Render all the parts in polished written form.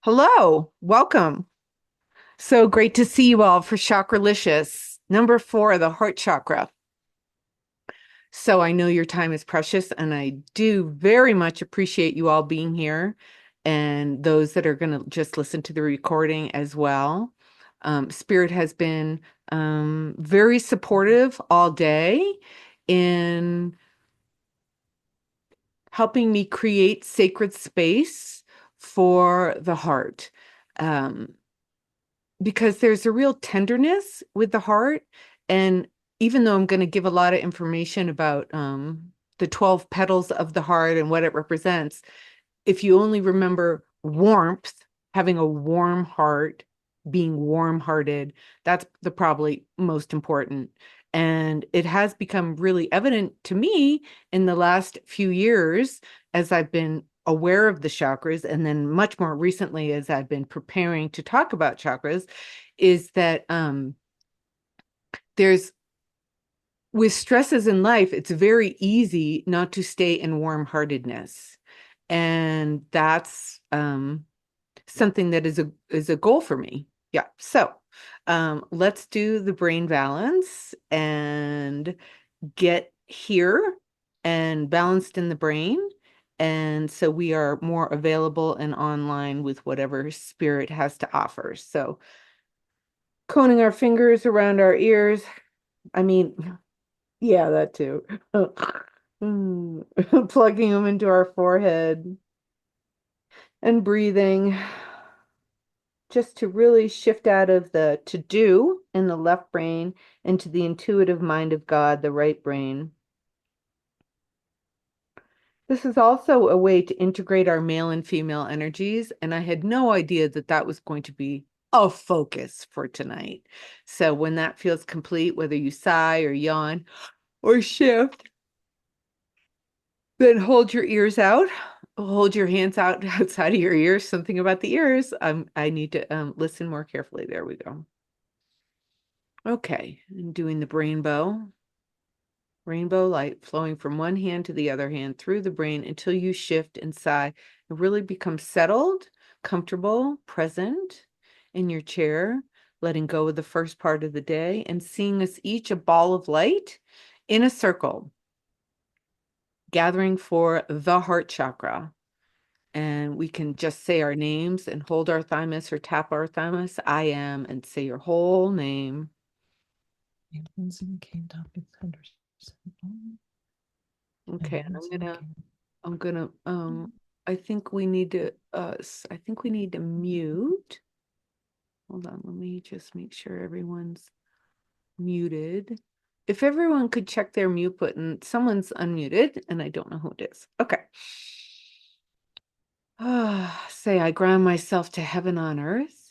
Hello, welcome. So great to see you all for Chakralicious, number 4, the heart chakra. So I know your time is precious, and I do very much appreciate you all being here and those that are going to just listen to the recording as well. Spirit has been very supportive all day in helping me create sacred space for the heart. Um, because there's a real tenderness with the heart. And even though I'm going to give a lot of information about the 12 petals of the heart and what it represents, if you only remember warmth, having a warm heart, being warm-hearted, that's the probably most important. And it has become really evident to me in the last few years as I've been aware of the chakras, and then much more recently as I've been preparing to talk about chakras, is that there's with stresses in life, it's very easy not to stay in warm-heartedness. And that's something that is a goal for me. Yeah. So let's do the brain balance and get here and balanced in the brain. And so we are more available and online with whatever spirit has to offer. So coning our fingers around our ears. I mean, yeah, that too. Plugging them into our forehead and breathing just to really shift out of the to do in the left brain into the intuitive mind of God, the right brain. This is also a way to integrate our male and female energies, and I had no idea that that was going to be a focus for tonight. So when that feels complete, whether you sigh or yawn or shift, then hold your ears out. Hold your hands out outside of your ears. Something about the ears. I need to listen more carefully. There we go. Okay, and doing the rainbow. Rainbow light flowing from one hand to the other hand through the brain until you shift and sigh and really become settled, comfortable, present in your chair, letting go of the first part of the day and seeing us each a ball of light in a circle, gathering for the heart chakra. And we can just say our names and hold our thymus or tap our thymus. I am, and say your whole name. Okay, and I think we need to mute. Hold on, let me just make sure everyone's muted. If everyone could check their mute button, someone's unmuted and I don't know who it is. Okay. Say I ground myself to heaven on earth.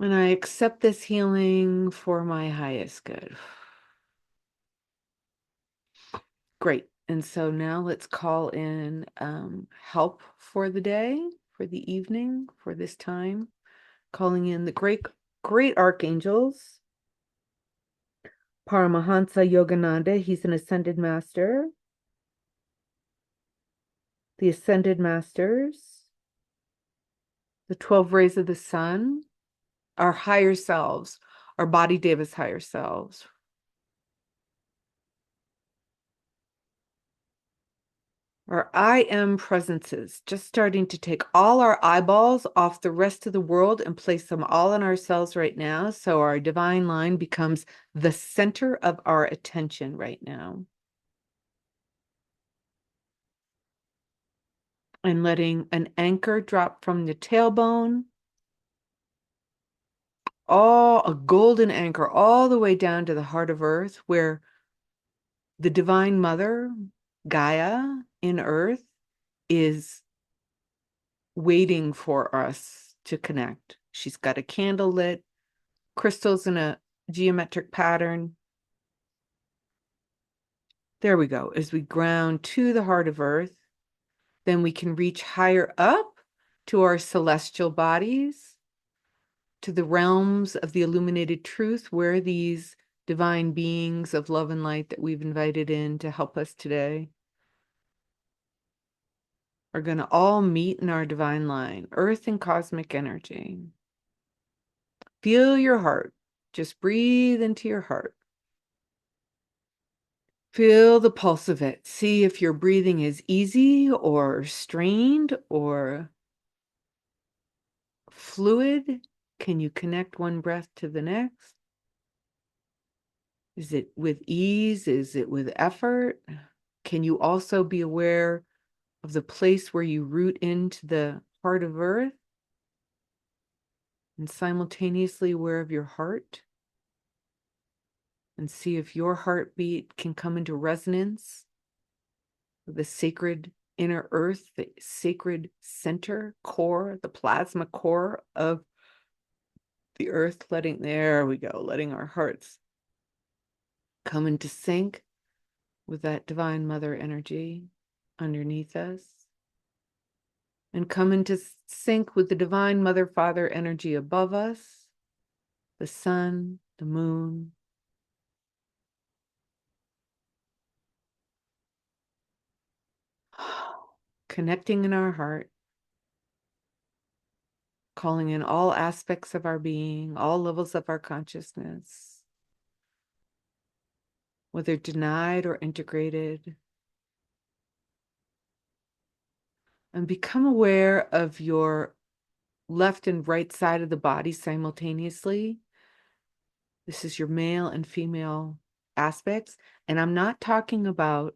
And I accept this healing for my highest good. Great. And so now let's call in help for the day, for the evening, for this time. Calling in the great archangels. Paramahansa Yogananda, he's an ascended master. The ascended masters. The 12 rays of the sun. Our higher selves, our body Deva's higher selves. Our I am presences, just starting to take all our eyeballs off the rest of the world and place them all in ourselves right now. So our divine line becomes the center of our attention right now. And letting an anchor drop from the tailbone, a golden anchor all the way down to the heart of earth, where the divine mother, Gaia in earth, is waiting for us to connect. She's got a candle lit, crystals in a geometric pattern. There we go. As we ground to the heart of earth, then we can reach higher up to our celestial bodies, to the realms of the illuminated truth, where these divine beings of love and light that we've invited in to help us today are going to all meet in our divine line, earth and cosmic energy. Feel your heart. Just breathe into your heart. Feel the pulse of it. See if your breathing is easy or strained or fluid. Can you connect one breath to the next? Is it with ease? Is it with effort? Can you also be aware of the place where you root into the heart of earth and simultaneously aware of your heart? And see if your heartbeat can come into resonance with the sacred inner earth, the sacred center core, the plasma core of the earth, there we go, letting our hearts come into sync with that divine mother energy underneath us and come into sync with the divine mother father energy above us, the sun, the moon. Connecting in our heart, calling in all aspects of our being, all levels of our consciousness, whether denied or integrated, and become aware of your left and right side of the body simultaneously. This is your male and female aspects. And I'm not talking about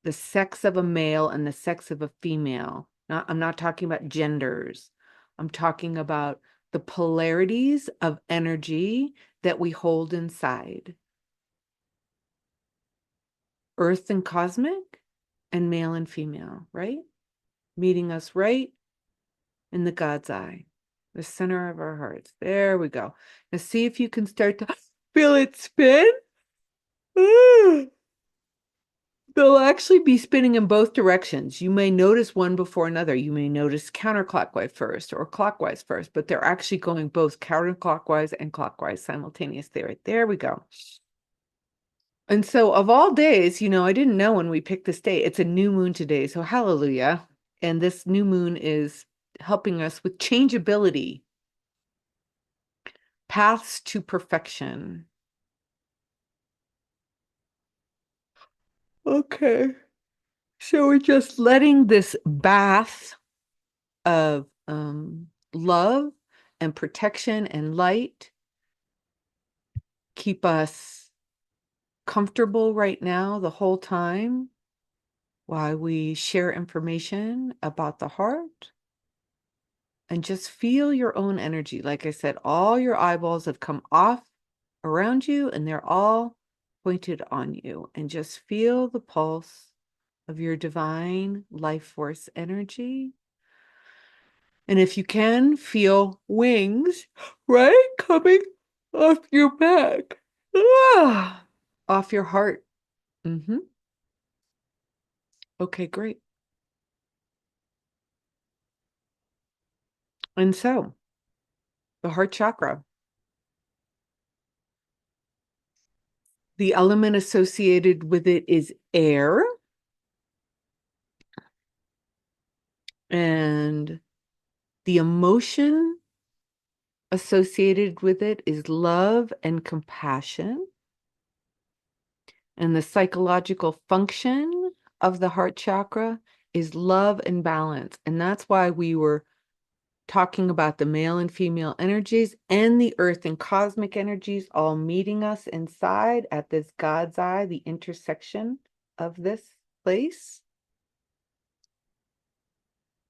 the sex of a male and the sex of a female. I'm not talking about genders. I'm talking about the polarities of energy that we hold inside. Earth and cosmic, and male and female, right? Meeting us right in the God's eye, the center of our hearts. There we go. Now see if you can start to feel it spin. They'll actually be spinning in both directions. You may notice one before another. You may notice counterclockwise first or clockwise first, but they're actually going both counterclockwise and clockwise simultaneously. Right there we go. And so of all days, I didn't know when we picked this day. It's a new moon today, so hallelujah. And this new moon is helping us with changeability, paths to perfection. Okay. So we're just letting this bath of love and protection and light keep us comfortable right now the whole time while we share information about the heart. And just feel your own energy. Like I said, all your eyeballs have come off around you and they're all pointed on you. And just feel the pulse of your divine life force energy. And if you can, feel wings, right? Coming off your back. Off your heart. Okay, great. And so, the heart chakra. The element associated with it is air. And the emotion associated with it is love and compassion. And the psychological function of the heart chakra is love and balance. And that's why we were talking about the male and female energies and the earth and cosmic energies all meeting us inside at this God's eye, the intersection of this place.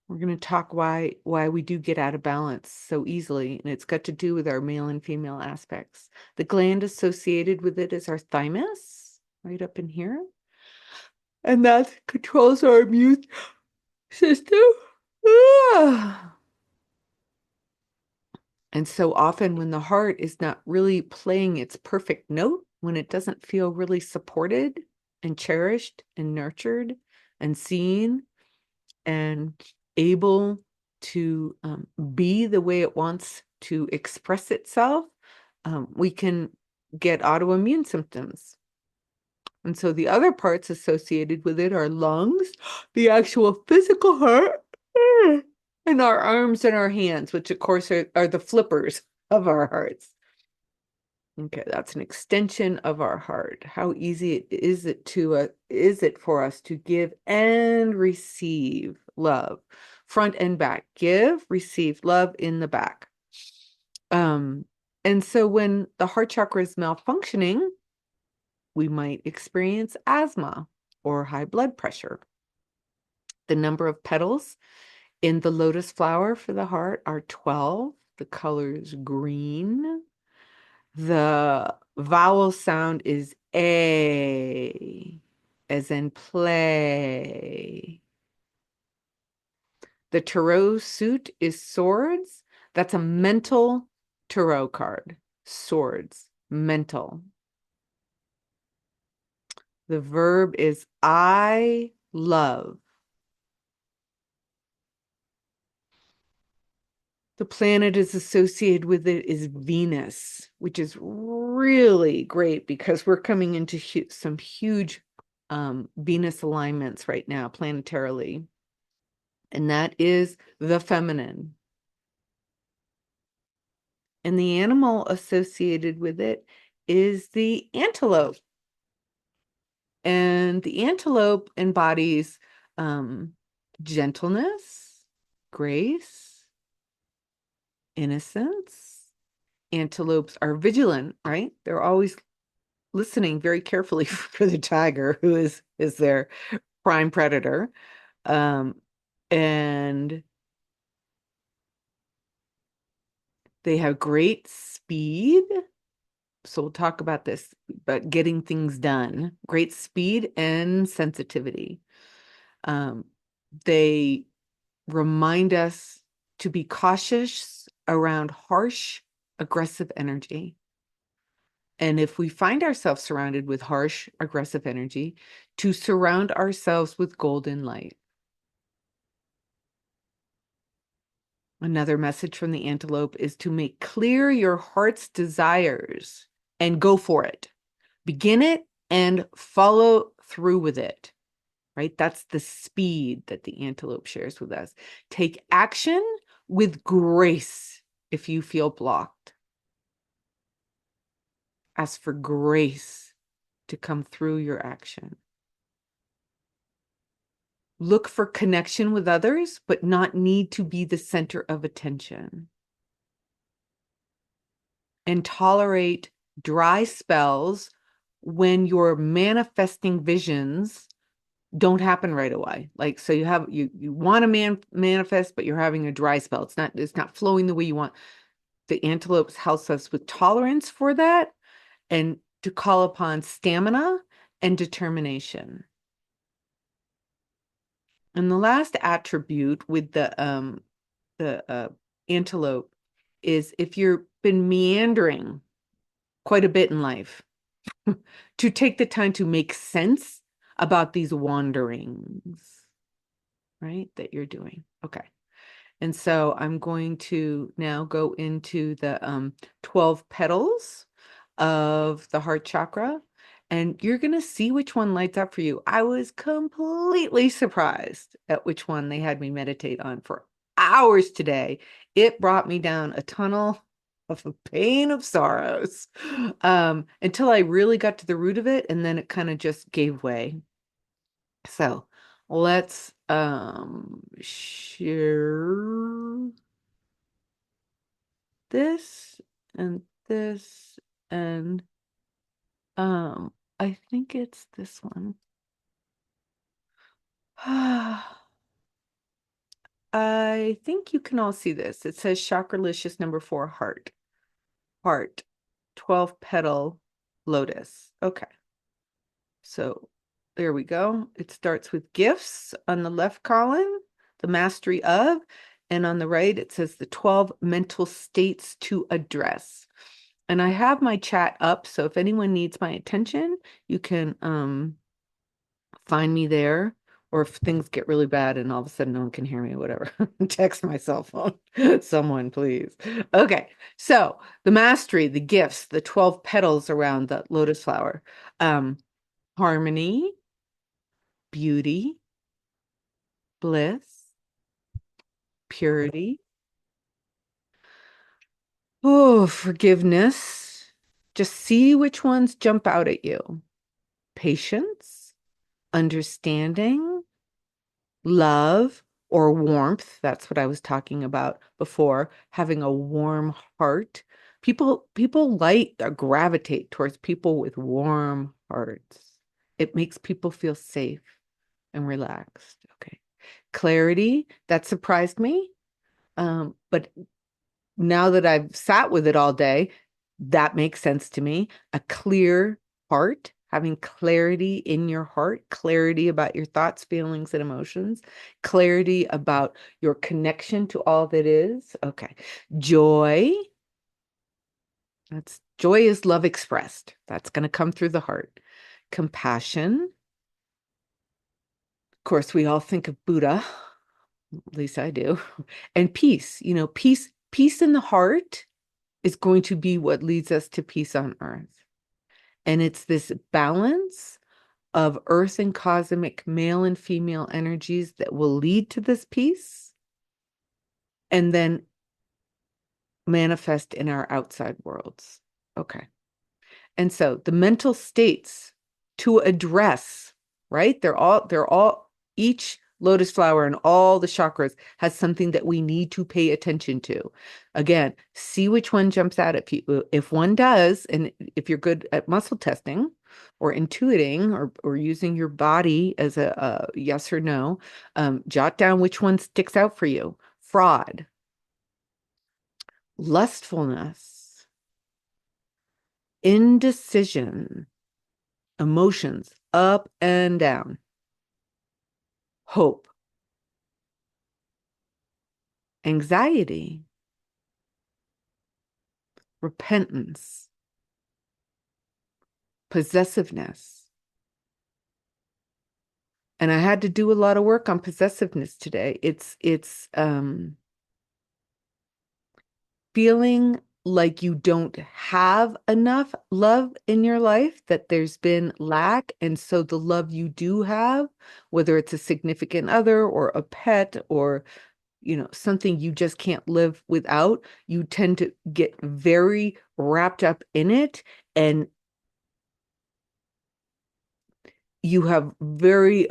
We're going to talk why we do get out of balance so easily, and it's got to do with our male and female aspects. The gland associated with it is our thymus, right up in here. And that controls our immune system. And so often when the heart is not really playing its perfect note, when it doesn't feel really supported and cherished and nurtured and seen and able to be the way it wants to express itself, we can get autoimmune symptoms. And so the other parts associated with it are lungs, the actual physical heart, and our arms and our hands, which of course are the flippers of our hearts. Okay, that's an extension of our heart. How easy is it for us to give and receive love, front and back? Give, receive love in the back. And so when the heart chakra is malfunctioning, we might experience asthma or high blood pressure. The number of petals in the lotus flower for the heart are 12. The color is green. The vowel sound is A, as in play. The tarot suit is swords. That's a mental tarot card. Swords, mental. The verb is I love. The planet is associated with it is Venus, which is really great because we're coming into some huge Venus alignments right now, planetarily. And that is the feminine. And the animal associated with it is the antelope. And the antelope embodies gentleness, grace, innocence. Antelopes are vigilant, right? They're always listening very carefully for the tiger, who is their prime predator. And they have great speed. So we'll talk about this, but getting things done, great speed and sensitivity. They remind us to be cautious around harsh, aggressive energy. And if we find ourselves surrounded with harsh, aggressive energy, to surround ourselves with golden light. Another message from the antelope is to make clear your heart's desires and go for it. Begin it and follow through with it, right? That's the speed that the antelope shares with us. Take action with grace if you feel blocked. Ask for grace to come through your action. Look for connection with others, but not need to be the center of attention. And tolerate dry spells when your manifesting visions don't happen right away. Like, so you want to manifest, but you're having a dry spell. It's not flowing the way you want. The antelopes helps us with tolerance for that and to call upon stamina and determination. And the last attribute with the antelope is if you've been meandering quite a bit in life, to take the time to make sense about these wanderings, right, that you're doing. Okay. And so I'm going to now go into the 12 petals of the heart chakra, and you're going to see which one lights up for you. I was completely surprised at which one they had me meditate on for hours today. It brought me down a tunnel of a pain of sorrows until I really got to the root of it, and then it kind of just gave way. So let's share this and this and I think it's this one. I think you can all see this. It says Chakralicious number 4 heart. Heart. 12 petal lotus. Okay. So there we go. It starts with gifts on the left column, the mastery of, and on the right it says the 12 mental states to address. And I have my chat up, so if anyone needs my attention, you can find me there. Or if things get really bad and all of a sudden no one can hear me, whatever, text my cell phone. Someone, please. Okay, so the mastery, the gifts, the 12 petals around the lotus flower. harmony, beauty, bliss, purity. Oh, forgiveness. Just see which ones jump out at you. Patience, understanding, love, or warmth. That's what I was talking about before, having a warm heart. People like gravitate towards people with warm hearts. It makes people feel safe and relaxed. Okay. Clarity, that surprised me. But now that I've sat with it all day, that makes sense to me. A clear heart, having clarity in your heart, clarity about your thoughts, feelings, and emotions, clarity about your connection to all that is. Okay. Joy. That's joy is love expressed. That's going to come through the heart. Compassion. Of course, we all think of Buddha, at least I do. And peace, peace in the heart is going to be what leads us to peace on earth. And it's this balance of earth and cosmic male and female energies that will lead to this peace and then manifest in our outside worlds. Okay. And so the mental states to address, right? Each lotus flower and all the chakras has something that we need to pay attention to. Again, see which one jumps out at you. If one does, and if you're good at muscle testing or intuiting or using your body as a yes or no, jot down which one sticks out for you. Fraud, lustfulness, indecision, emotions up and down, hope, anxiety, repentance, possessiveness. And I had to do a lot of work on possessiveness today. It's feeling like you don't have enough love in your life, that there's been lack. And so the love you do have, whether it's a significant other or a pet or something you just can't live without, you tend to get very wrapped up in it, and you have very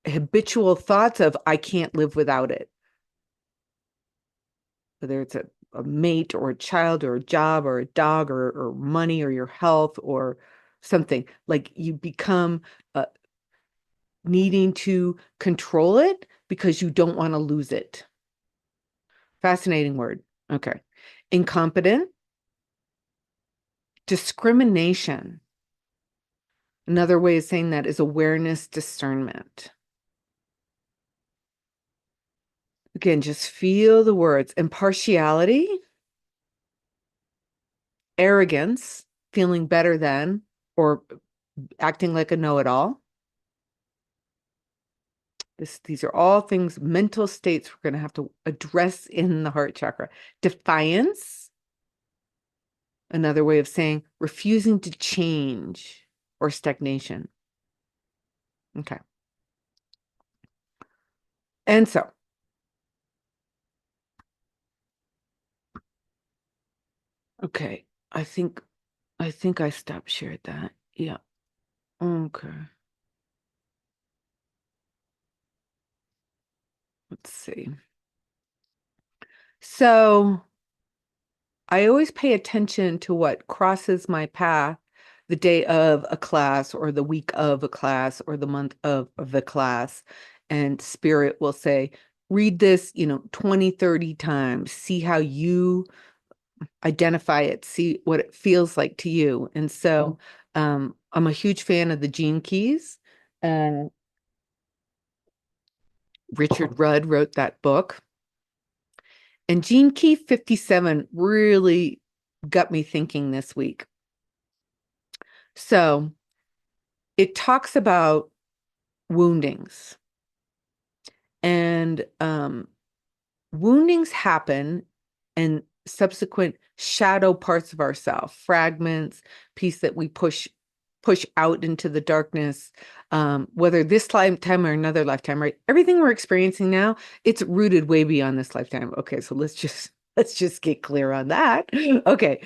habitual thoughts of I can't live without it, whether it's a mate or a child or a job or a dog or money or your health or something. Like you become needing to control it because you don't want to lose it. Fascinating word. Okay. Incompetent, discrimination. Another way of saying that is awareness, discernment. Again, just feel the words. Impartiality, arrogance, feeling better than, or acting like a know-it-all. These are all things, mental states we're going to have to address in the heart chakra. Defiance, another way of saying refusing to change or stagnation. Okay. And so, okay, I think I stopped shared that. Yeah. Okay. Let's see. So I always pay attention to what crosses my path the day of a class or the week of a class or the month of the class. And Spirit will say, read this, 20, 30 times, see how you identify it, see what it feels like to you. And so I'm a huge fan of the Gene Keys, and Richard Rudd wrote that book. And Gene Key 57 really got me thinking this week. So it talks about woundings, and woundings happen and subsequent shadow parts of ourselves, fragments, piece that we push push out into the darkness, whether this lifetime or another lifetime, right? Everything we're experiencing now, it's rooted way beyond this lifetime. Okay, so let's just get clear on that. Okay.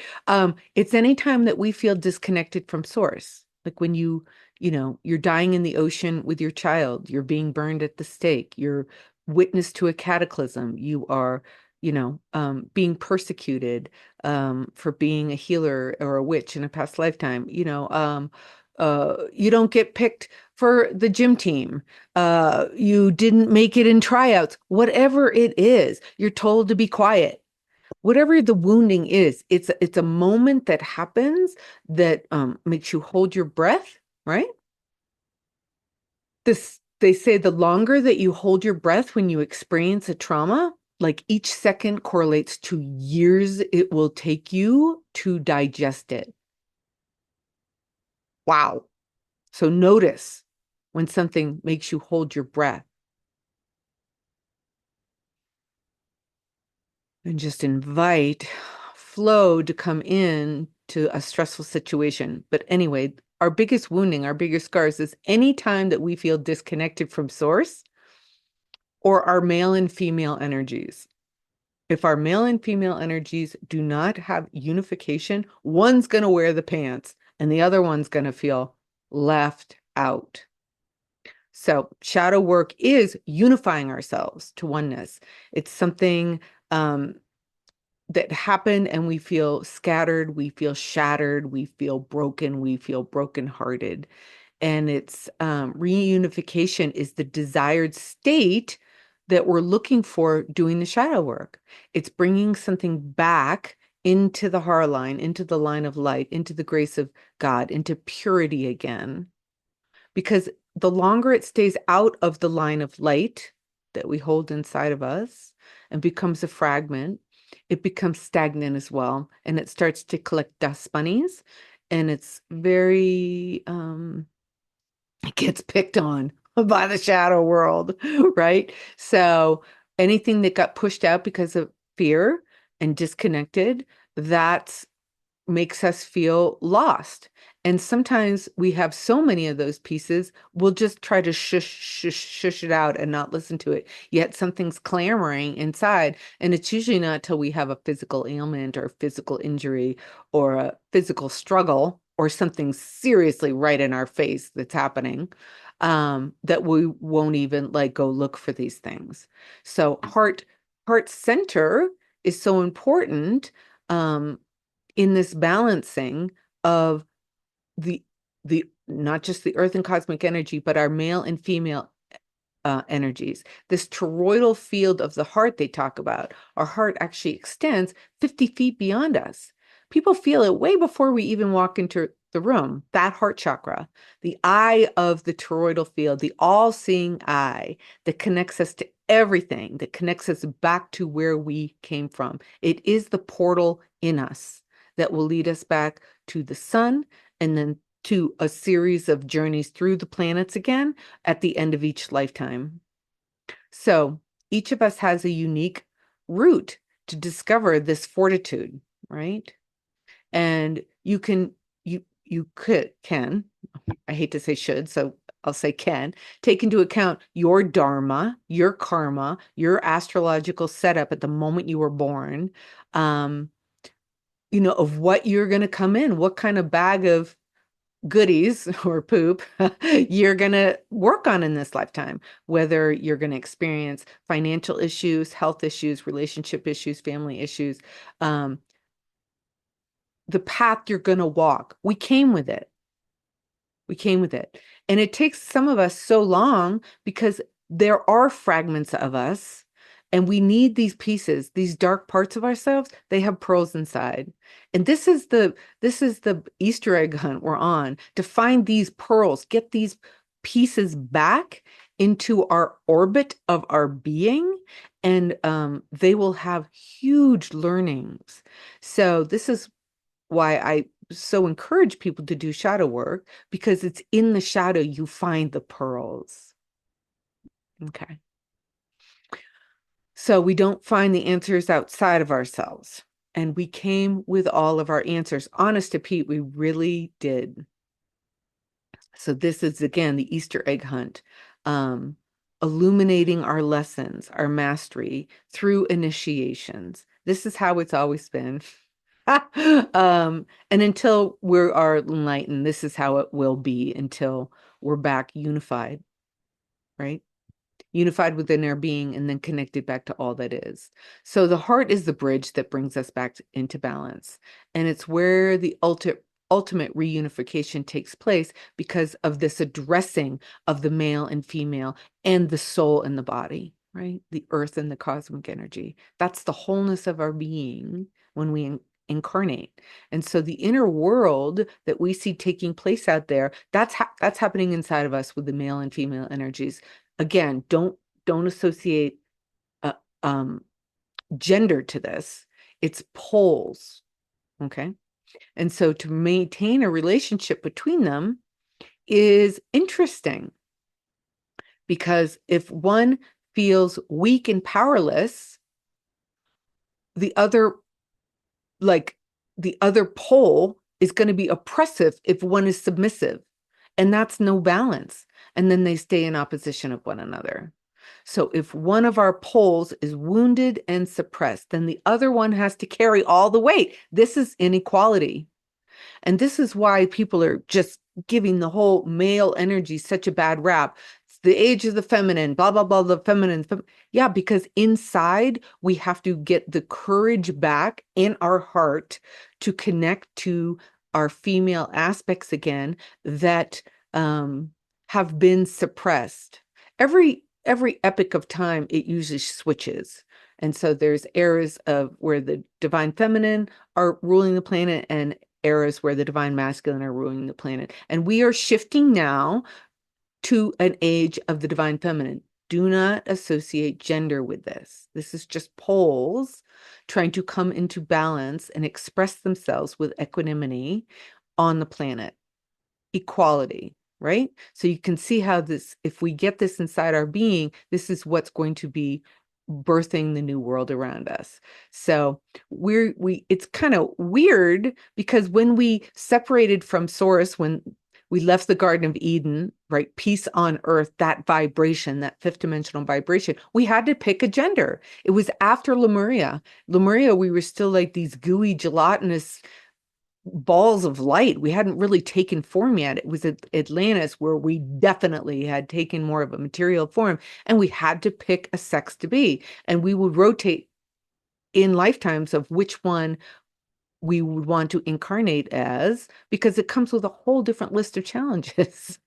It's any time that we feel disconnected from source. Like when you're dying in the ocean with your child, you're being burned at the stake, you're witness to a cataclysm, you are, being persecuted for being a healer or a witch in a past lifetime. You don't get picked for the gym team. You didn't make it in tryouts. Whatever it is, you're told to be quiet. Whatever the wounding is, it's a moment that happens that makes you hold your breath, right? They say the longer that you hold your breath when you experience a trauma, like each second correlates to years it will take you to digest it. Wow. So notice when something makes you hold your breath and just invite flow to come in to a stressful situation. But anyway, our biggest wounding, our biggest scars is any time that we feel disconnected from source or our male and female energies. If our male and female energies do not have unification, one's going to wear the pants and the other one's going to feel left out. So shadow work is unifying ourselves to oneness. It's something that happened and we feel scattered, we feel shattered, we feel broken, we feel brokenhearted. And it's reunification is the desired state that we're looking for doing the shadow work. It's bringing something back into the heart line, into the line of light, into the grace of God, into purity again. Because the longer it stays out of the line of light that we hold inside of us and becomes a fragment, it becomes stagnant as well. And it starts to collect dust bunnies. And it's very, it gets picked on by the shadow world, right? So anything that got pushed out because of fear and disconnected, that's makes us feel lost. And sometimes we have so many of those pieces, we'll just try to shush it out and not listen to it. Yet something's clamoring inside. And it's usually not till we have a physical ailment or physical injury or a physical struggle or something seriously right in our face that's happening, that we won't even like go look for these things. So heart center is so important. In this balancing of the not just the earth and cosmic energy, but our male and female energies. This toroidal field of the heart they talk about, our heart actually extends 50 feet beyond us. People feel it way before we even walk into the room. That heart chakra, the eye of the toroidal field, the all-seeing eye that connects us to everything, that connects us back to where we came from. It is the portal in us that will lead us back to the sun and then to a series of journeys through the planets again at the end of each lifetime. So each of us has a unique route to discover this fortitude, right? And you can, I hate to say should, so I'll say can, take into account your dharma, your karma, your astrological setup at the moment you were born, of what you're going to come in, what kind of bag of goodies or poop you're going to work on in this lifetime, whether you're going to experience financial issues, health issues, relationship issues, family issues, the path you're going to walk. We came with it. We came with it. And it takes some of us so long because there are fragments of us and we need these pieces, these dark parts of ourselves. They have pearls inside. And this is the Easter egg hunt we're on, to find these pearls, get these pieces back into our orbit of our being, and they will have huge learnings. So this is why I so encourage people to do shadow work, because it's in the shadow you find the pearls. Okay. So we don't find the answers outside of ourselves. And we came with all of our answers. Honest to Pete, we really did. So this is again the Easter egg hunt, um, illuminating our lessons, our mastery through initiations. This is how it's always been. And until we are enlightened, this is how it will be until we're back unified, right? Unified within our being and then connected back to all that is. So the heart is the bridge that brings us back into balance. And it's where the ultimate reunification takes place because of this addressing of the male and female and the soul and the body, right? The earth and the cosmic energy. That's the wholeness of our being when we incarnate. And so the inner world that we see taking place out there, that's happening inside of us with the male and female energies. Again, don't associate uh, um, gender to this. It's poles, okay? And so to maintain a relationship between them is interesting because if one feels weak and powerless, the other, like the other pole is going to be oppressive if one is submissive. And that's no balance. And then they stay in opposition of one another. So if one of our poles is wounded and suppressed, then the other one has to carry all the weight. This is inequality. And this is why people are just giving the whole male energy such a bad rap. It's the age of the feminine, blah, blah, blah, the feminine. Yeah, because inside we have to get the courage back in our heart to connect to our female aspects again that have been suppressed. Every epoch of time, it usually switches. And so there's eras of where the divine feminine are ruling the planet and eras where the divine masculine are ruling the planet. And we are shifting now to an age of the divine feminine. Do not associate gender with this. This is just poles trying to come into balance and express themselves with equanimity on the planet. Equality, right? So you can see how this, if we get this inside our being, this is what's going to be birthing the new world around us. So it's kind of weird because when we separated from Source, when we left the Garden of Eden, right? Peace on earth, that vibration, that fifth dimensional vibration, we had to pick a gender. It was after Lemuria. Lemuria, we were still like these gooey, gelatinous balls of light. We hadn't really taken form yet. It was at Atlantis where we definitely had taken more of a material form, and we had to pick a sex to be. And we would rotate in lifetimes of which one we would want to incarnate as, because it comes with a whole different list of challenges,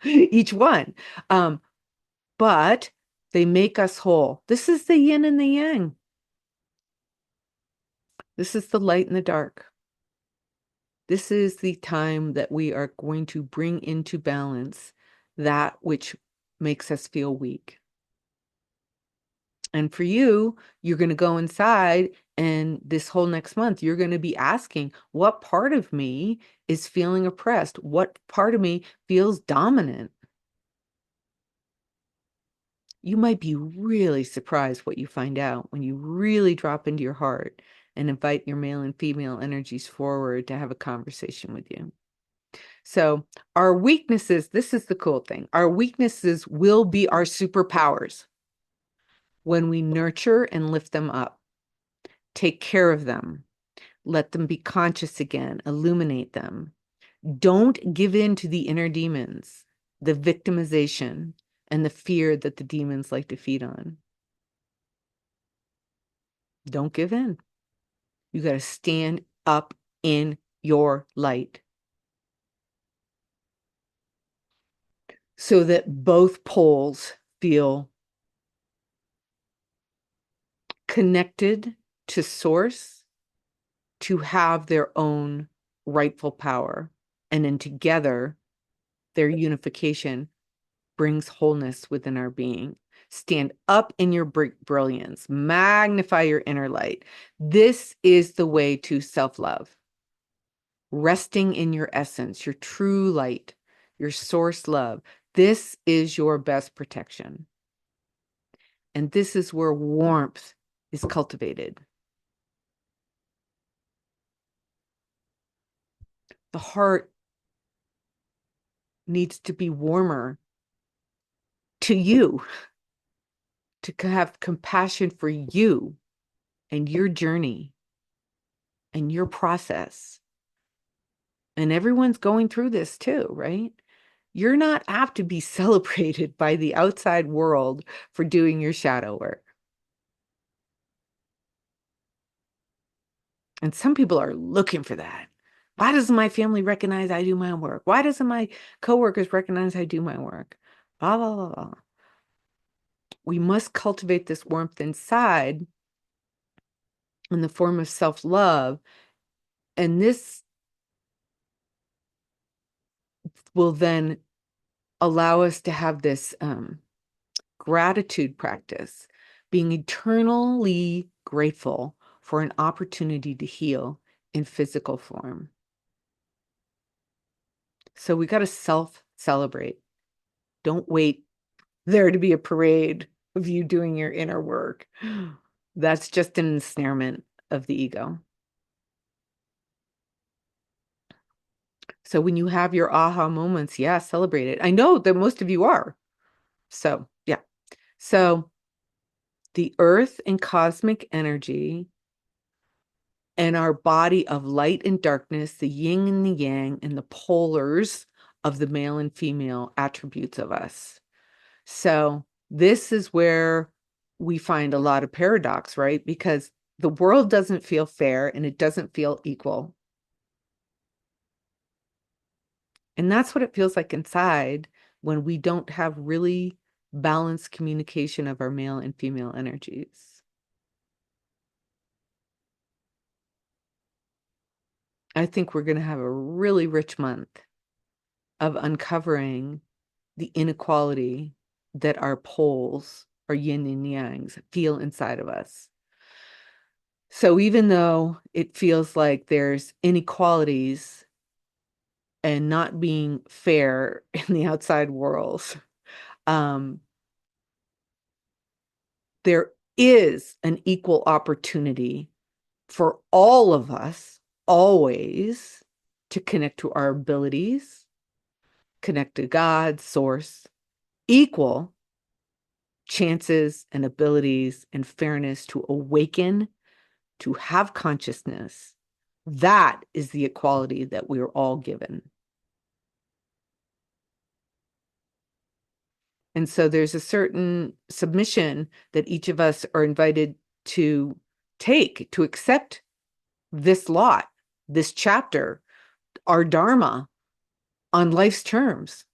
each one. But they make us whole. This is the yin and the yang. This is the light and the dark. This is the time that we are going to bring into balance that which makes us feel weak. And for you, you're going to go inside, and this whole next month, you're going to be asking, what part of me is feeling oppressed? What part of me feels dominant? You might be really surprised what you find out when you really drop into your heart and invite your male and female energies forward to have a conversation with you. So our weaknesses, this is the cool thing. Our weaknesses will be our superpowers when we nurture and lift them up, take care of them, let them be conscious again, illuminate them. Don't give in to the inner demons, the victimization, and the fear that the demons like to feed on. Don't give in. You got to stand up in your light so that both poles feel connected to source, to have their own rightful power. And then together, their unification brings wholeness within our being. Stand up in your brilliance, magnify your inner light. This is the way to self-love. Resting in your essence, your true light, your source love. This is your best protection. And this is where warmth is cultivated. The heart needs to be warmer to you, to have compassion for you and your journey and your process. And everyone's going through this too, right? You're not apt to be celebrated by the outside world for doing your shadow work. And some people are looking for that. Why doesn't my family recognize I do my work? Why doesn't my coworkers recognize I do my work? Blah, blah, blah, blah. We must cultivate this warmth inside in the form of self-love. And this will then allow us to have this gratitude practice, being eternally grateful for an opportunity to heal in physical form. So we got to self-celebrate. Don't wait there to be a parade of you doing your inner work. That's just an ensnarement of the ego. So when you have your aha moments, yeah, celebrate it. I know that most of you are. So, yeah. So the earth and cosmic energy and our body of light and darkness, the yin and the yang, and the polars of the male and female attributes of us. So this is where we find a lot of paradox, right? Because the world doesn't feel fair and it doesn't feel equal. And that's what it feels like inside when we don't have really balanced communication of our male and female energies. I think we're going to have a really rich month of uncovering the inequality that our poles, our yin and yangs, feel inside of us. So even though it feels like there's inequalities and not being fair in the outside world, there is an equal opportunity for all of us always to connect to our abilities, connect to God, source, equal chances and abilities and fairness to awaken, to have consciousness. That is the equality that we are all given. And so there's a certain submission that each of us are invited to take, to accept this lot, this chapter, our dharma on life's terms,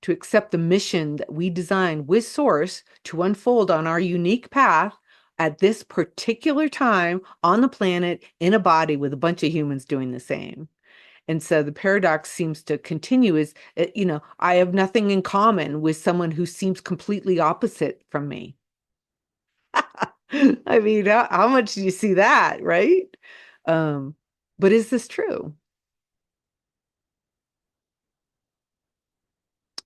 to accept the mission that we designed with Source to unfold on our unique path at this particular time on the planet in a body with a bunch of humans doing the same. And so the paradox seems to continue is, I have nothing in common with someone who seems completely opposite from me. I mean, how much do you see that, right? But is this true?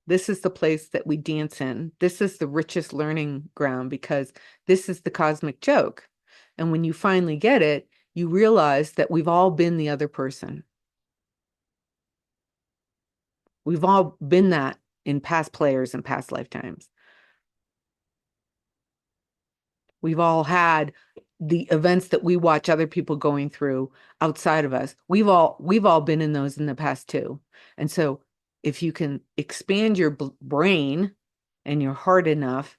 This is the place that we dance in. This is the richest learning ground because this is the cosmic joke. And when you finally get it, you realize that we've all been the other person. We've all been that in past players and past lifetimes. We've all had the events that we watch other people going through outside of us. We've all been in those in the past too. And so if you can expand your brain and your heart enough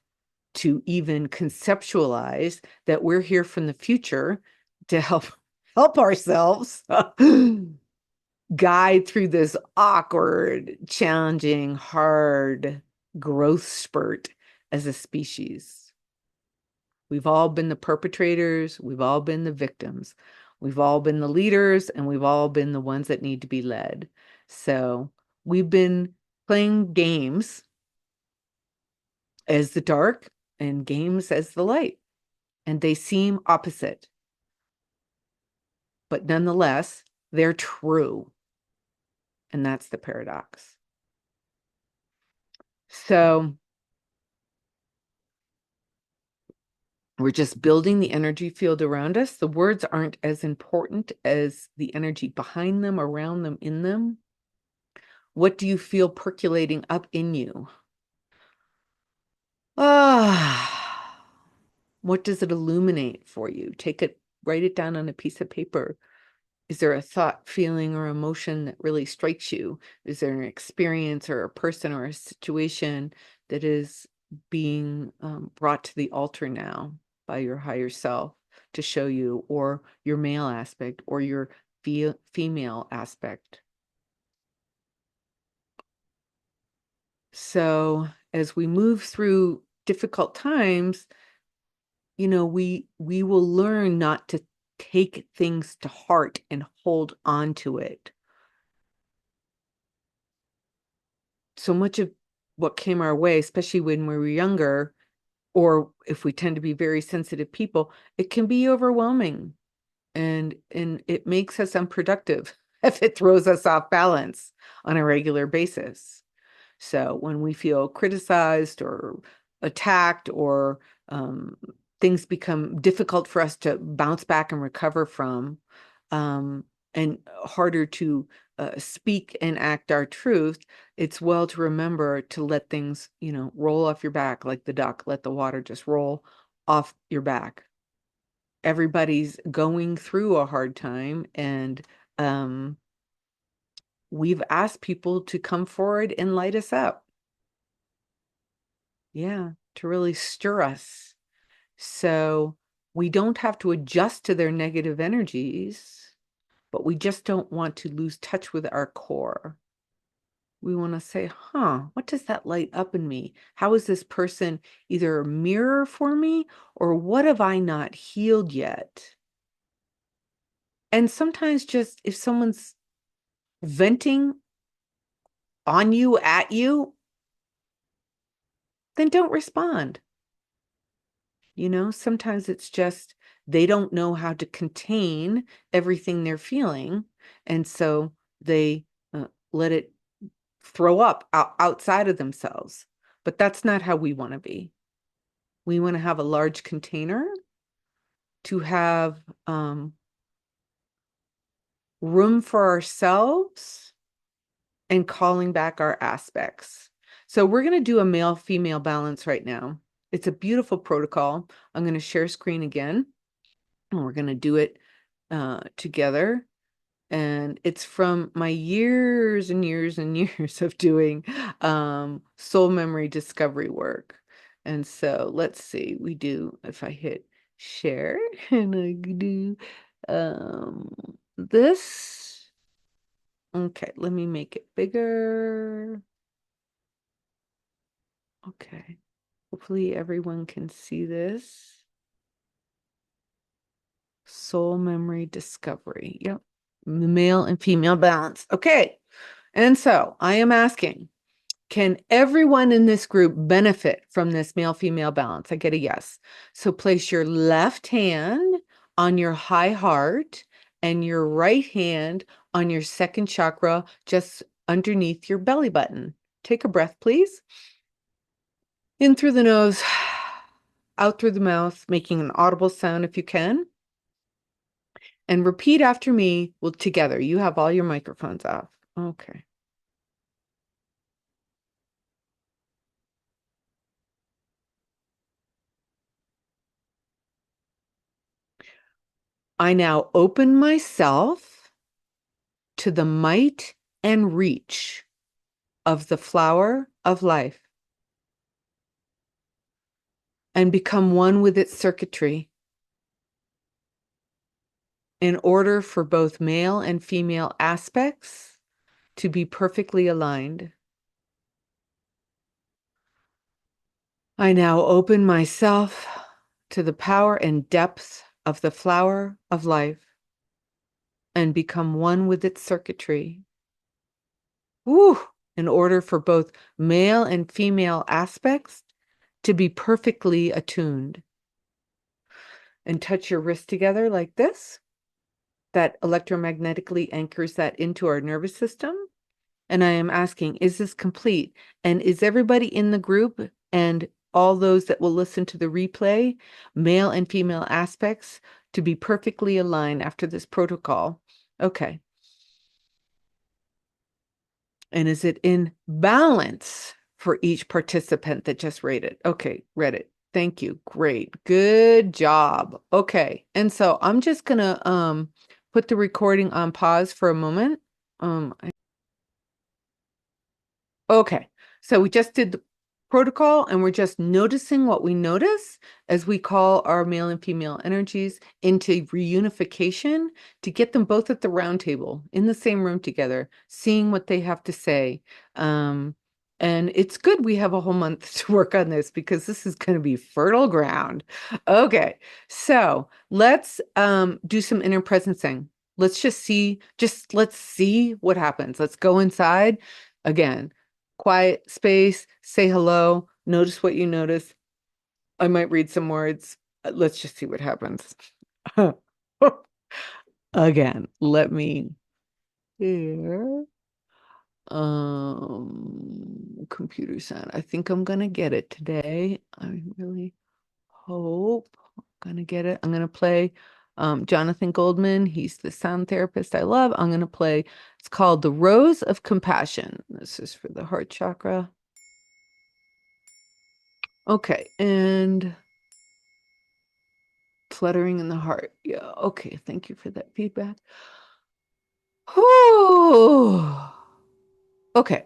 to even conceptualize that we're here from the future to help ourselves guide through this awkward, challenging, hard growth spurt as a species. We've all been the perpetrators, we've all been the victims, we've all been the leaders, and we've all been the ones that need to be led. So we've been playing games as the dark and games as the light, and they seem opposite. But nonetheless, they're true. And that's the paradox. So we're just building the energy field around us. The words aren't as important as the energy behind them, around them, in them. What do you feel percolating up in you? Ah, what does it illuminate for you? Take it, write it down on a piece of paper. Is there a thought, feeling, or emotion that really strikes you? Is there an experience or a person or a situation that is being brought to the altar now by your higher self to show you, or your male aspect, or your female aspect? So as we move through difficult times, we will learn not to take things to heart and hold on to it. So much of what came our way, especially when we were younger, or if we tend to be very sensitive people, it can be overwhelming, and it makes us unproductive if it throws us off balance on a regular basis. So when we feel criticized or attacked, or um, things become difficult for us to bounce back and recover from, um, and harder to speak and act our truth, it's well to remember to let things, roll off your back like the duck. Let the water just roll off your back. Everybody's going through a hard time, and um, we've asked people to come forward and light us up. Yeah, to really stir us. So we don't have to adjust to their negative energies, but we just don't want to lose touch with our core. We want to say, what does that light up in me? How is this person either a mirror for me, or what have I not healed yet? And sometimes just if someone's venting on you, at you, then don't respond. Sometimes it's just they don't know how to contain everything they're feeling. And so they let it throw up outside of themselves. But that's not how we want to be. We want to have a large container to have room for ourselves and calling back our aspects. So we're going to do a male-female balance right now. It's a beautiful protocol. I'm going to share screen again, and we're going to do it together. And it's from my years and years and years of doing soul memory discovery work. And so let's see, if I hit share and I do this. Okay, let me make it bigger. Okay, hopefully everyone can see this. Soul memory discovery. Yep. Male and female balance. Okay. And so I am asking, can everyone in this group benefit from this male-female balance? I get a yes. So place your left hand on your high heart and your right hand on your second chakra, just underneath your belly button. Take a breath, please. In through the nose, out through the mouth, making an audible sound if you can. And repeat after me. Well, together. You have all your microphones off. Okay. I now open myself to the might and reach of the flower of life and become one with its circuitry in order for both male and female aspects to be perfectly aligned. I now open myself to the power and depth of the flower of life and become one with its circuitry. Woo! In order for both male and female aspects to be perfectly attuned. And touch your wrist together like this. That electromagnetically anchors that into our nervous system. And I am asking, is this complete? And is everybody in the group and all those that will listen to the replay, male and female aspects, to be perfectly aligned after this protocol? Okay. And is it in balance for each participant that just rated? Okay, read it. Thank you. Great. Good job. Okay. And so I'm just gonna put the recording on pause for a moment. Okay, so we just did the protocol and we're just noticing what we notice as we call our male and female energies into reunification to get them both at the round table in the same room together, seeing what they have to say. And it's good we have a whole month to work on this because this is going to be fertile ground. Okay, so let's do some inner presencing. Let's see what happens. Let's go inside again. Quiet space, say hello, notice what you notice. I might read some words. Let's just see what happens. Again, let me here. Computer sound. I think I'm gonna get it today. I really hope I'm gonna get it. I'm gonna play Jonathan Goldman. He's the sound therapist I love. I'm gonna play, it's called The Rose of Compassion. This is for the heart chakra. Okay, and fluttering in the heart. Yeah, okay, thank you for that feedback. Oh, okay.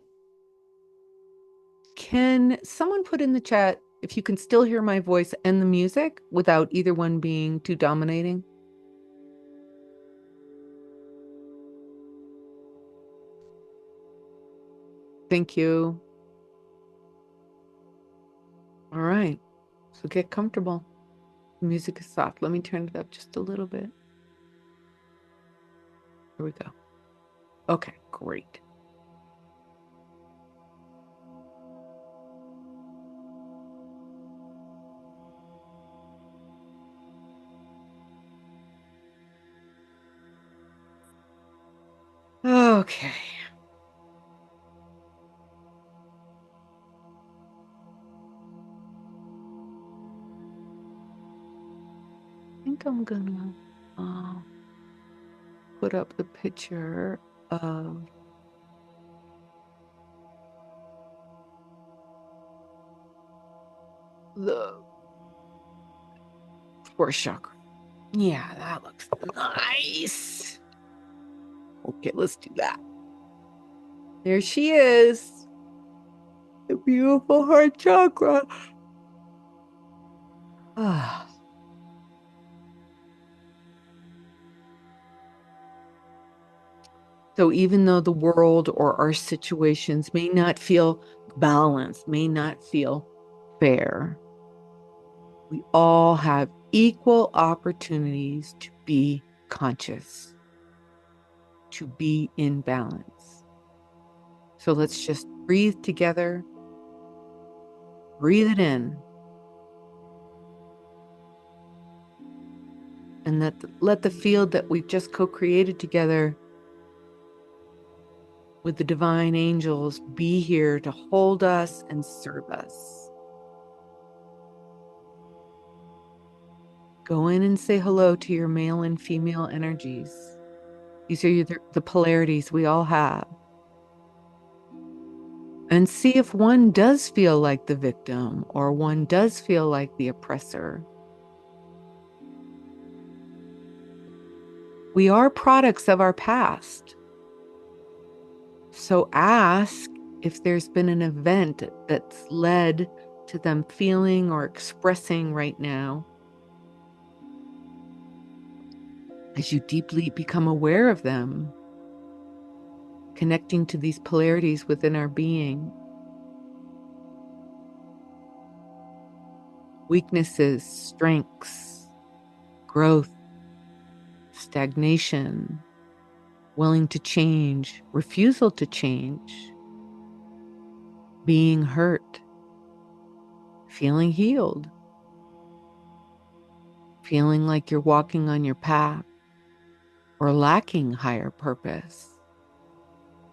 Can someone put in the chat if you can still hear my voice and the music without either one being too dominating? Thank you. All right, so get comfortable. The music is soft. Let me turn it up just a little bit. Here we go. Okay, great. Okay. I think I'm gonna put up the picture of the fourth chakra. Yeah, that looks nice. Okay, let's do that. There she is. The beautiful heart chakra. Ah. So even though the world or our situations may not feel balanced, may not feel fair, we all have equal opportunities to be conscious, to be in balance. So let's just breathe together, breathe it in, and let the field that we've just co-created together with the divine angels be here to hold us and serve us. Go in and say hello to your male and female energies. These are the polarities we all have. And see if one does feel like the victim or one does feel like the oppressor. We are products of our past. So ask if there's been an event that's led to them feeling or expressing right now. As you deeply become aware of them, connecting to these polarities within our being, weaknesses, strengths, growth, stagnation, willing to change, refusal to change, being hurt, feeling healed, feeling like you're walking on your path or lacking higher purpose.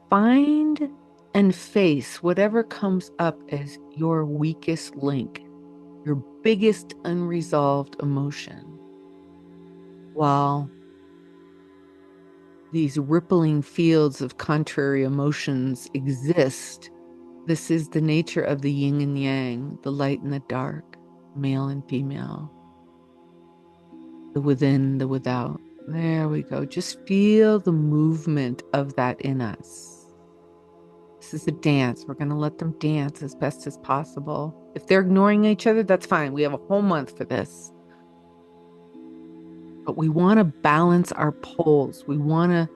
Find and face whatever comes up as your weakest link, your biggest unresolved emotion, while these rippling fields of contrary emotions exist. This is the nature of the yin and yang, the light and the dark, male and female, the within, the without. There we go. Just feel the movement of that in us. This is a dance. We're going to let them dance as best as possible. If they're ignoring each other, that's fine. We have a whole month for this. But we want to balance our poles. We want to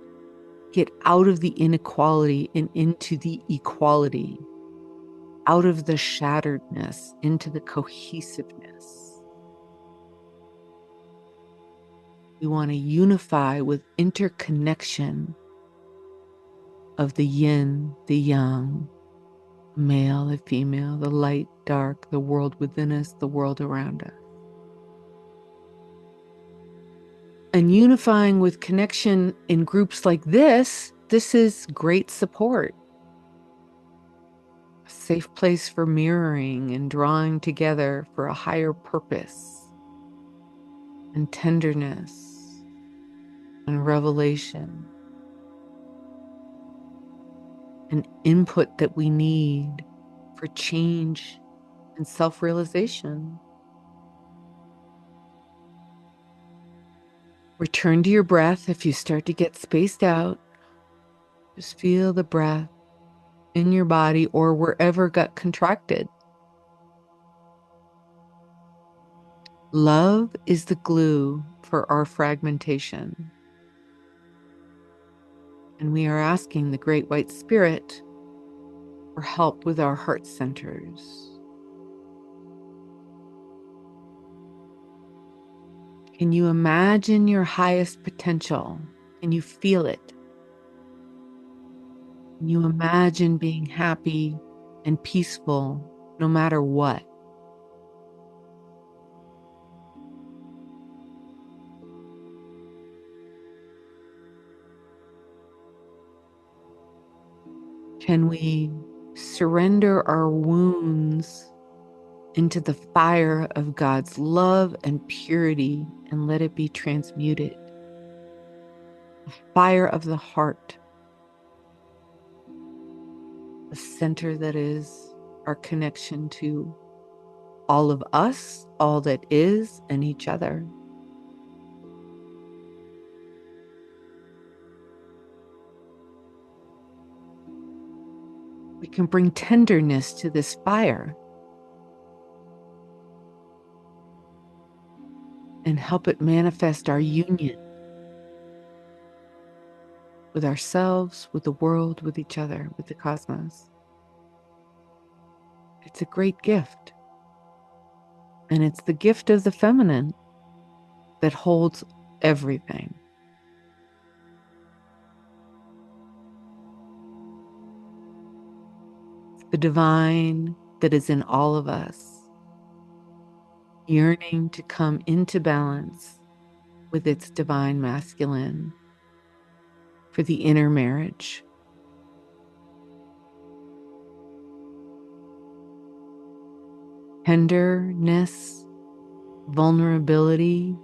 get out of the inequality and into the equality, out of the shatteredness into the cohesiveness. We want to unify with interconnection of the yin, the yang, male, the female, the light, dark, the world within us, the world around us. And unifying with connection in groups like this is great support. A safe place for mirroring and drawing together for a higher purpose and tenderness and revelation. An input that we need for change and self-realization. Return to your breath if you start to get spaced out. Just feel the breath in your body or wherever got contracted. Love is the glue for our fragmentation. And we are asking the Great White Spirit for help with our heart centers. Can you imagine your highest potential? Can you feel it? Can you imagine being happy and peaceful no matter what? Can we surrender our wounds into the fire of God's love and purity and let it be transmuted? The fire of the heart, the center that is our connection to all of us, all that is, and each other. We can bring tenderness to this fire and help it manifest our union with ourselves, with the world, with each other, with the cosmos. It's a great gift. And it's the gift of the feminine that holds everything. It's the divine that is in all of us, yearning to come into balance with its divine masculine for the inner marriage. Tenderness, vulnerability,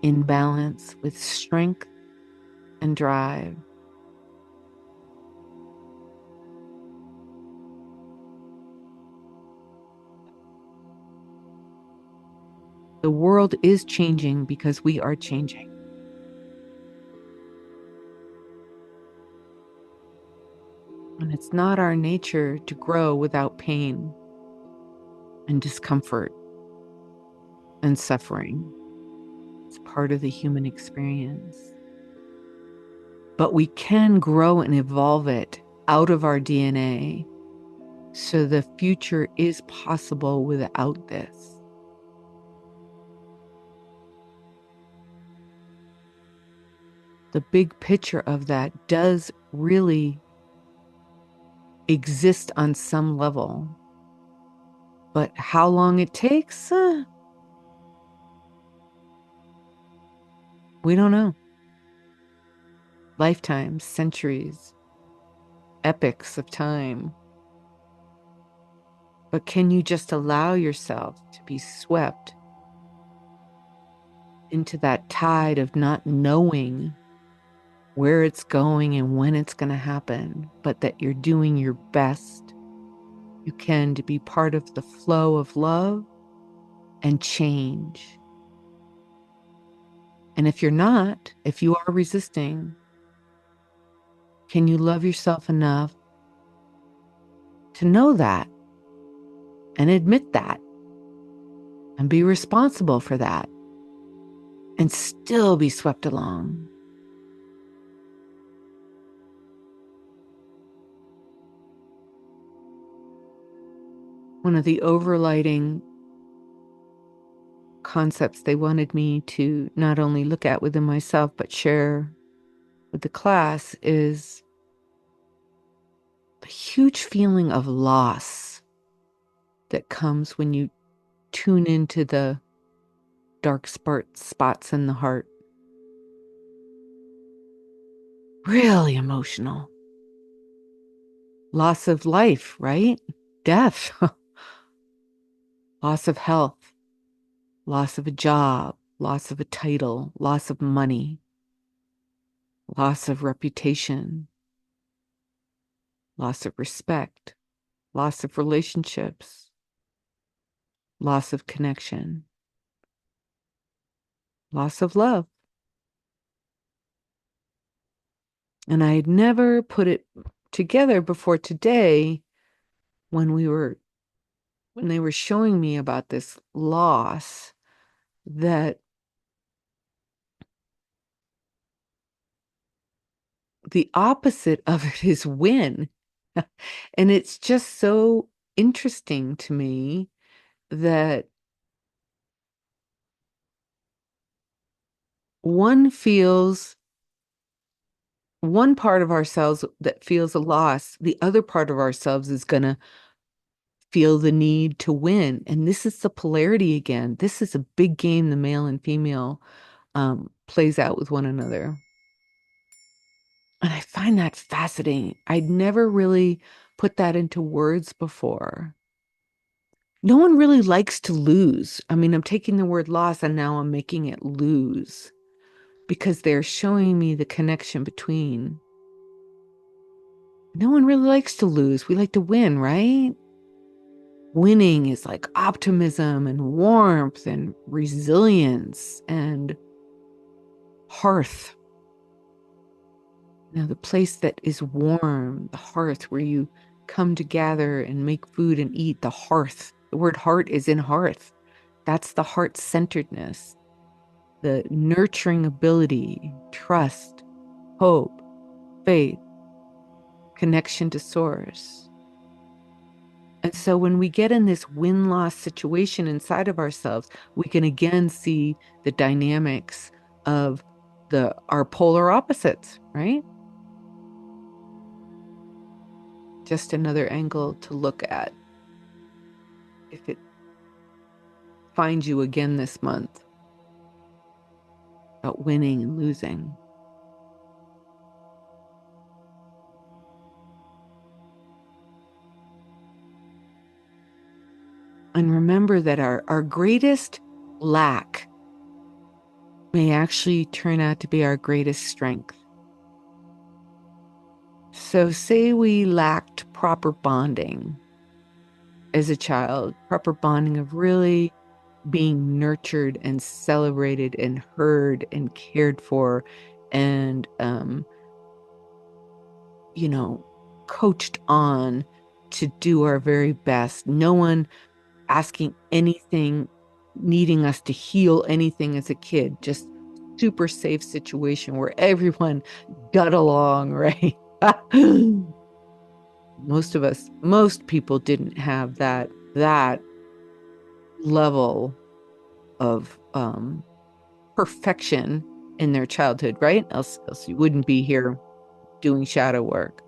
in balance with strength and drive. The world is changing because we are changing. And it's not our nature to grow without pain and discomfort and suffering. It's part of the human experience. But we can grow and evolve it out of our DNA, so the future is possible without this. The big picture of that does really exist on some level. But how long it takes, we don't know. Lifetimes, centuries, epochs of time. But can you just allow yourself to be swept into that tide of not knowing where it's going and when it's going to happen, but that you're doing your best you can to be part of the flow of love and change. And if you're not, if you are resisting, can you love yourself enough to know that and admit that and be responsible for that and still be swept along? One of the overlighting concepts they wanted me to not only look at within myself, but share with the class is the huge feeling of loss that comes when you tune into the dark spots in the heart. Really emotional. Loss of life, right? Death. Loss of health. Loss of a job. Loss of a title. Loss of money. Loss of reputation. Loss of respect. Loss of relationships. Loss of connection. Loss of love. And I had never put it together before today when they were showing me about this loss, that the opposite of it is win. And it's just so interesting to me that one part of ourselves that feels a loss, the other part of ourselves is going to feel the need to win. And this is the polarity again. This is a big game the male and female plays out with one another. And I find that fascinating. I'd never really put that into words before. No one really likes to lose. I mean, I'm taking the word loss and now I'm making it lose because they're showing me the connection between. No one really likes to lose. We like to win, right? Winning is like optimism and warmth and resilience and hearth. The place that is warm, the hearth where you come to gather and make food and eat, the hearth. The word heart is in hearth. That's the heart-centeredness, the nurturing ability, trust, hope, faith, connection to source. And so when we get in this win-loss situation inside of ourselves, we can again see the dynamics of our polar opposites, right? Just another angle to look at if it finds you again this month about winning and losing. And remember that our greatest lack may actually turn out to be our greatest strength. So say we lacked proper bonding as a child, proper bonding of really being nurtured and celebrated and heard and cared for and, coached on to do our very best. No one asking anything, needing us to heal anything as a kid, just super safe situation where everyone got along, right? Most people didn't have that level of perfection in their childhood, right? Else you wouldn't be here doing shadow work.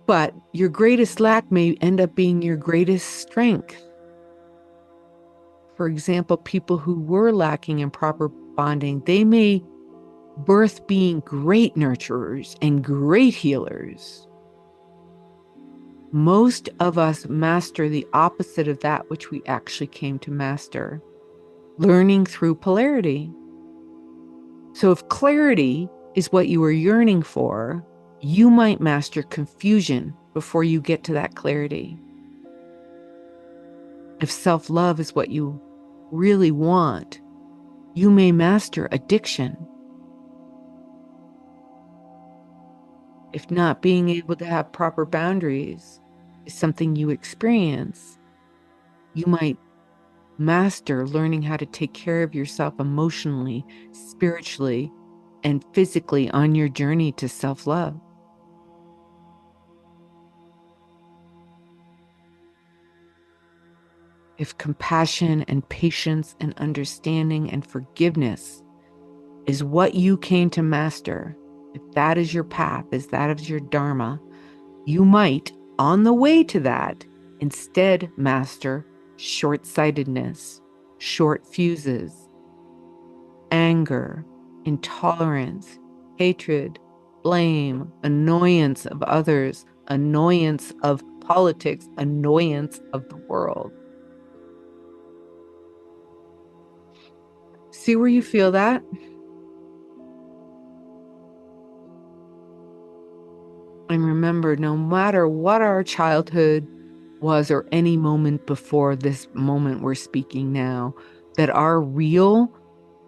But your greatest lack may end up being your greatest strength. For example, people who were lacking in proper bonding, they may birth being great nurturers and great healers. Most of us master the opposite of that which we actually came to master, learning through polarity. So if clarity is what you are yearning for, you might master confusion before you get to that clarity. If self-love is what you really want, you may master addiction. If not being able to have proper boundaries is something you experience, you might master learning how to take care of yourself emotionally, spiritually, and physically on your journey to self-love. If compassion and patience and understanding and forgiveness is what you came to master, if that is your path, is that is your dharma, you might, on the way to that, instead master short-sightedness, short fuses, anger, intolerance, hatred, blame, annoyance of others, annoyance of politics, annoyance of the world. See where you feel that? And remember, no matter what our childhood was or any moment before this moment we're speaking now, that our real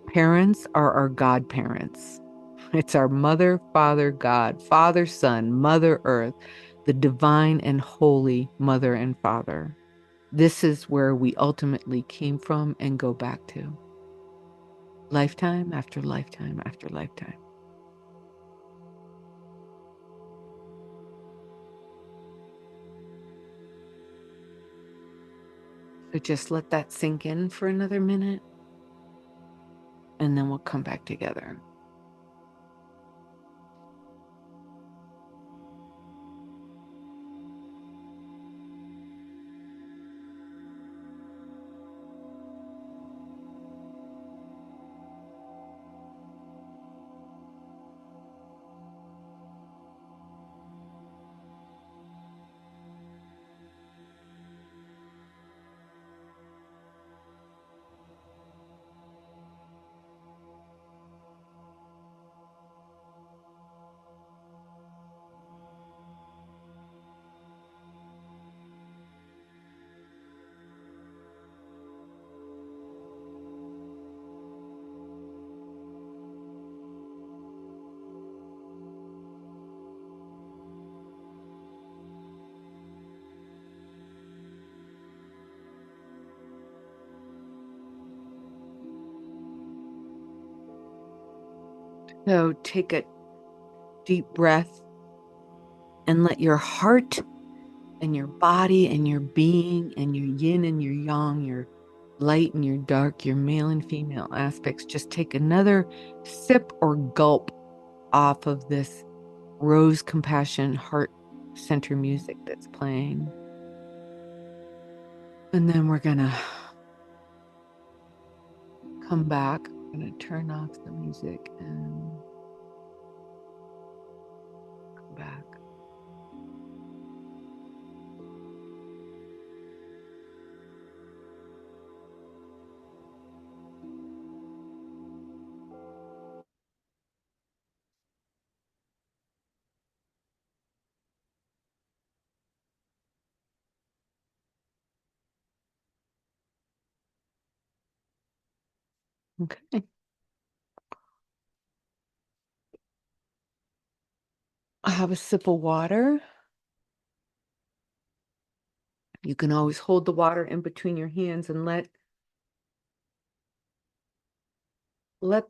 parents are our godparents. It's our mother, father, God, father, son, mother, earth, the divine and holy mother and father. This is where we ultimately came from and go back to. Lifetime after lifetime after lifetime. So just let that sink in for another minute, and then we'll come back together. So take a deep breath and let your heart and your body and your being and your yin and your yang, your light and your dark, your male and female aspects, just take another sip or gulp off of this rose compassion heart center music that's playing. And then we're gonna come back. I'm gonna turn off the music and come back. Okay. I have a sip of water. You can always hold the water in between your hands and let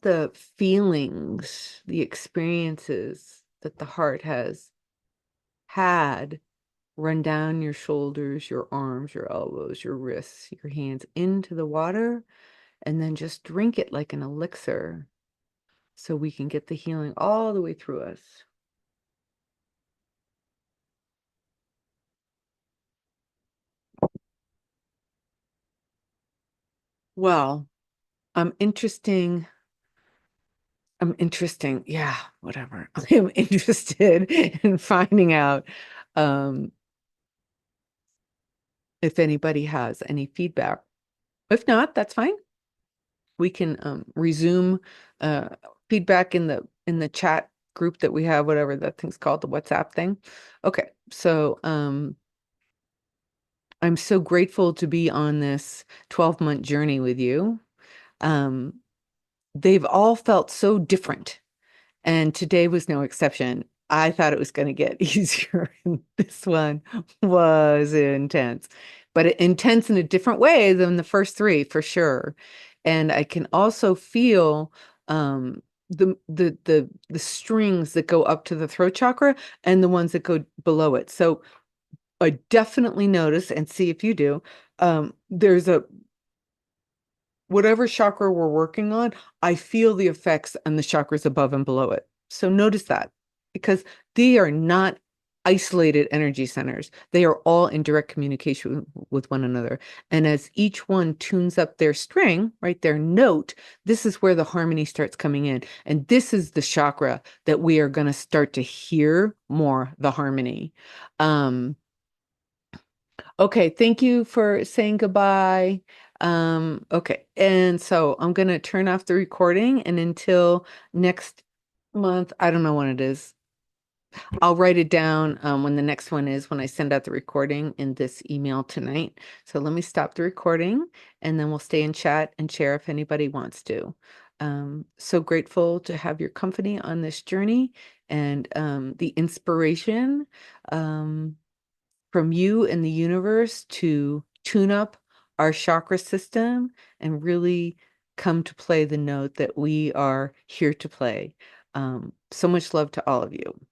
the feelings, the experiences that the heart has had run down your shoulders, your arms, your elbows, your wrists, your hands into the water, and then just drink it like an elixir so we can get the healing all the way through us. Well, I'm interesting. Yeah, whatever. I'm interested in finding out um, if anybody has any feedback. If not, that's fine. We can resume uh, feedback in the in the chat group that we have, whatever that thing's called, the WhatsApp thing. Okay, so I'm so grateful to be on this 12-month journey with you. Um, they've all felt so different, and today was no exception. I thought it was going to get easier, and this one was intense, but intense in a different way than the first three for sure. And I can also feel the strings that go up to the throat chakra and the ones that go below it. So I definitely notice, and see if you do, there's a whatever chakra we're working on, I feel the effects on the chakras above and below it. So notice that, because they are not isolated energy centers. They are all in direct communication with one another. And as each one tunes up their string, right, their note, this is where the harmony starts coming in. And this is the chakra that we are going to start to hear more, the harmony. Um, Okay, thank you for saying goodbye. Okay, and so I'm gonna turn off the recording, and until next month, I don't know when it is. I'll write it down when the next one is, when I send out the recording in this email tonight. So let me stop the recording, and then we'll stay in chat and share if anybody wants to. So grateful to have your company on this journey, and the inspiration. From you and the universe to tune up our chakra system and really come to play the note that we are here to play. So much love to all of you.